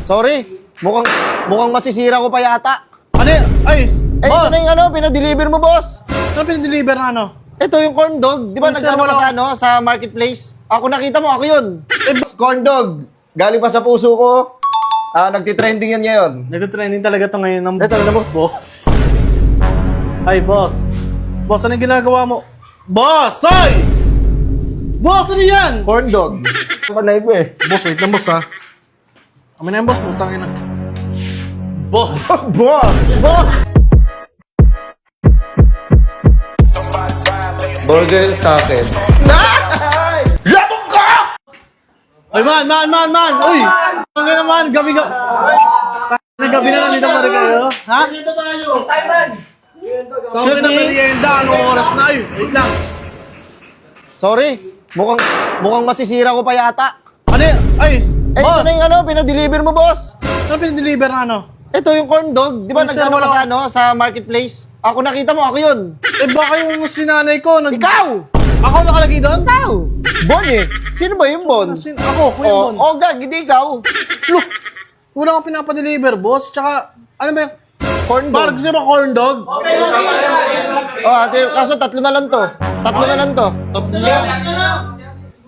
Sorry, mukhang masisira ko pa yata. Ano yun? Ay, Eh, boss! ito na yung pinadeliver mo, boss. Ano pinadeliver na ano? Ito yung corn dog. Di ba Ay, nagkano sir, ka wala- sa marketplace? Ako nakita mo, ako yun. Boss, corn dog. Galing pa sa puso ko. Nagtitrending yan ngayon. Nagtitrending talaga to ngayon ng Ito na mo. boss. Ay, boss. Boss, ano yung ginagawa mo? Boss! Ay! Boss, ano yan? Corn dog. Panay ko eh. Boss, wait lang, boss, ha? Amin na yan, boss. Putangin na. Boss! Boss! Boss! Burger sa akin. Labog ka! Ay, man! Uy! Ang naman, gabi. Gabi na lang dito pa rin kayo. Ha? Dito tayo. Tawag na merienda. Anong oras na? Ay, wait lang. Sorry, mukhang masisira ko pa yata. Ano yun? Ay, Eh, ito boss! na yung pinadeliver mo, boss. Ano pinadeliver na ano? Ito yung corn dog. Di ba Ay, sir, nagkano ka wala- sa marketplace? Ako nakita mo, ako yun. Eh, baka yung sinanay ko. Ikaw! Ako nakalagay doon? Ikaw! Bon eh. Sino ba yung Bon? Ako, Kuya Bon. Oh, gag, hindi ikaw. Look! Wala akong pinapadeliver, boss. Tsaka, ano ba yung... Corn Parang dog. gusto mo corn dog? Oh, ate, kaso tatlo na lang to. Tatlo na lang to.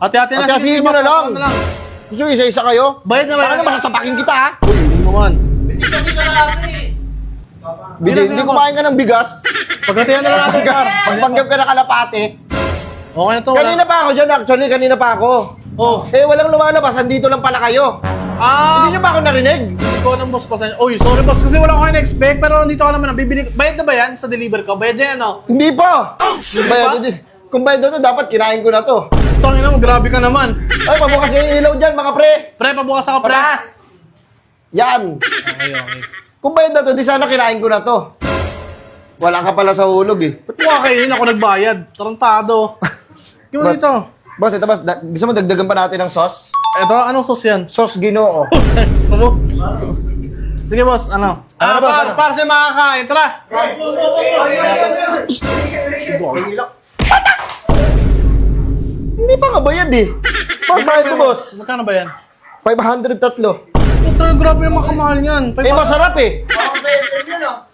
Ate-ate na. Ate-atehin nyo na lang. Gusto nyo isa-isa kayo? Bayad na Baka bayad. naman sasapakin kita, ha? Uy, yun naman. Hindi kumain ka ng bigas. Pagkatiyan na lang natin, Gar. Pagpanggap ka na kalapate. Okay na to. Kanina pa ako dyan, actually. Kanina pa ako. Oh. Eh, walang lumalabas. Andito lang pala kayo. Hindi nyo ba ako narinig? Hindi ko ng boss pasensya. Uy, sorry boss kasi wala ko in-expect pero dito ka naman bibili. Bayad na ba yan sa deliver ko? Bayad na yan, no? Hindi pa. Kung bayad na to, dapat kinain ko na to. Tangin na mo, grabe ka naman. Ay, pabukas yung ilaw dyan, mga pre. Pre, pabukas ako, pre. Pataas. Yan. Okay. Kung bayad na to, di sana kinain ko na to. Wala ka pala sa hulog eh. Ba't mukha kayo yun? Ako nagbayad. Tarantado. Yung Boss. dito. Boss, ito boss, gusto mo dagdagan pa natin ng sauce? Eto, anong sauce yan? Sauce Ginoo. Ano? Sige, boss, ano? Ano, boss, ano? Para sa makakain, tara! Hindi pa nga bayad eh. Boss, bayad to boss. Magkano ba yan? 500 tatlo. Puta, grabe naman kamahal yan. Eh, masarap eh.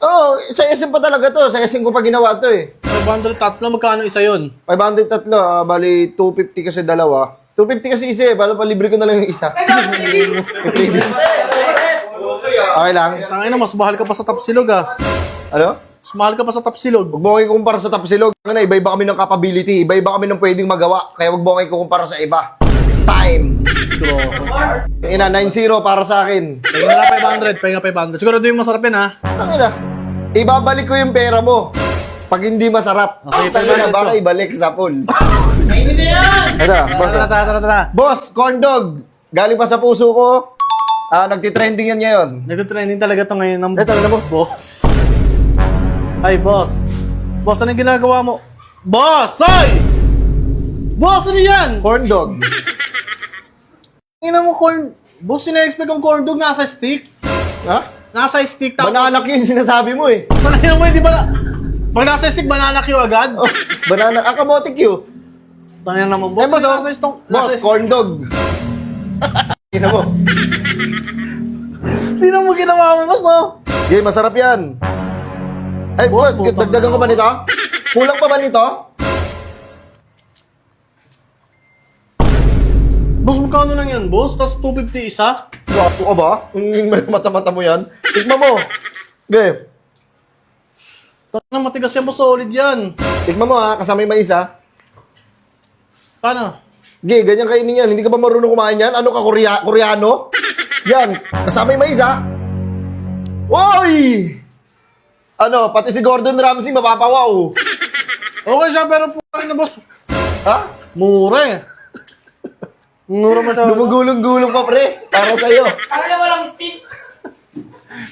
Oo, sa SM pa talaga to. Sa SM ko pa ginawa to eh. 500 tatlo, magkano isa yun? 500 tatlo, bali 250 kasi dalawa. 250 kasi isa eh, para palibre ko na lang yung isa. Okay lang. Tangin na, mas mahal ka pa sa Tapsilog, ah. Ano? Mas mahal ka pa sa Tapsilog. Huwag mo kayo kumpara sa Tapsilog. Iba-iba kami ng capability. Iba-iba kami ng pwedeng magawa. Kaya huwag mo kayo kumpara sa iba. Time. Ina, 9-0 para sa akin. Pahinga na 500, pahinga 500. Siguro doon yung masarap yan, ha? Tangina. Ibabalik ko yung pera mo. Pag hindi masarap. Okay, Tangina, 500 baka to. ibalik sa pool. Ito, boss. Tara. Boss, corn dog. Galing pa sa puso ko. Nagtitrending yan ngayon. Nagtitrending talaga to ngayon ng Ito na mo. boss. Ay, boss. Boss, ano yung ginagawa mo? Boss! Ay! Boss, ano yan? Corn dog. Tingnan mo corn... Boss, sina-expect kong corn dog nasa stick. Ha? Nasa stick tapos... Banana Q yung sinasabi mo eh. Banana mo, hindi ba? Pag nasa stick, banana Q agad. Oh, banana. Kamote Q. Tangina naman, Eh, boss. boss, oh. Nasa stick. Boss, corn dog. Tingnan mo. Tingnan mo ginawa mo, boss, oh. Okay, masarap yan. Ay, Boss, boss, putang dagdagan ko ba nito? Kulang pa ba nito? Boss, magkano lang yan, boss? Tapos 250 isa? Wapo ka ba? Yung mata-mata mo yan. Tikman mo. Okay. Tangina, matigas yan, boss. Solid yan. Tikman mo ha, kasama yung mais ha. Paano? Okay, ganyan kainin yan. Hindi ka ba marunong kumain yan? Ano ka, Koreano? Yan, kasama yung mais ha. Uy! Ano, pati si Gordon Ramsay mapapawaw. Okay siya, pero putain na, boss. Ha? Mura eh. Mura masyado. Lumugulong-gulong pa pre, para sa'yo.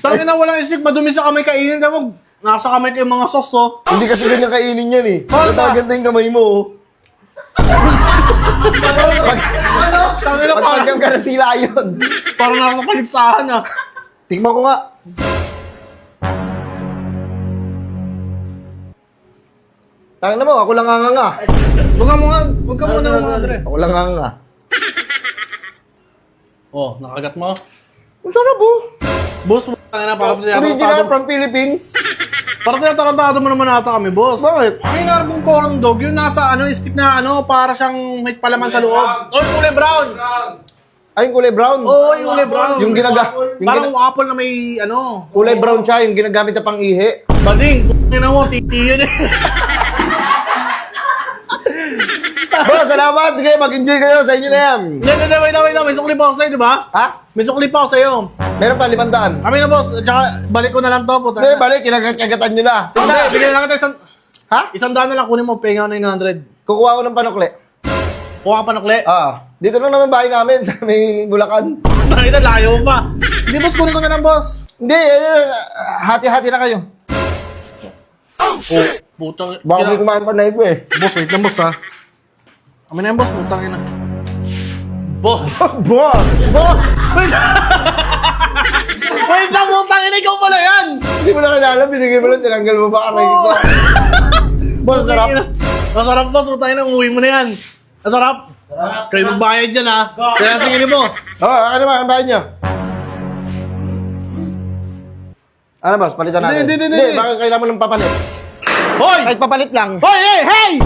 Tangin na walang isik, madumi sa kamay kainin ka mo. Nasa kamay ko yung mga sauce, oh. Hindi kasi ganyan kainin yan eh. Bakit ba? Nataganto yung kamay mo. Oh. Tangin na parang, Pagpagam ka na sila yun. parang nasa paligsahan, ah. Tikman ko nga. Tangin na mo, ako lang nga. Huwag ka muna mga Andre. Ako lang nga. Oh, nakagat mo. Sarap oh. Boss, tangin na, parang Original from Philippines. Parang tinatarantado mo naman ata kami, boss. Bakit? May narbong corn dog, yung nasa stick na para siyang may palaman sa loob. Oh, kulay brown! Ay, yung kulay brown. Oo, yung kulay brown. Yung Parang apple na may kulay brown siya, yung ginagamit na pang ihi. Bading, tingnan mo, titi yun eh. Boss, salamat. Sige, mag-enjoy kayo sa inyo na yan. Hindi, wait lang. May sukli pa ako sa'yo, di ba? Ha? May sukli pa ako sa'yo. Meron pa, 500. Kami na, boss. Tsaka, balik ko na lang to. Puta. Hindi, balik, kinagatan nyo na. Sige Hindi, na. bigyan na lang kita isang... Ha? Isang daan na lang, kunin mo, penga 900. Kukuha ko ng panukli. Kuha ka pa nukli. Dito lang naman bahay namin sa may Bulacan. Bakit na, layo mo pa. Hindi, boss, kunin ko na lang, boss. Hindi, hati-hati na kayo. Oh, putang... Baka may kumain pa na ito eh. Boss, wait lang, boss, ha. Kami na yan, boss, putang ina. Boss! Boss! Boss! Wait! Wait lang, putang ina, ikaw pala yan! Hindi mo na kilala, binigay mo lang, tinanggal mo ba aray ko? Boss, sarap. Masarap, boss, putang ina, umuwi mo na yan. Masarap. Kayo magbayad dyan, ha. Kaya sige mo. Ano ba, ang bahay niyo? Ano boss, palitan natin. Hindi. Bakit kailangan mo ng papalit? Hoy! Kahit papalit lang. Hoy, hey!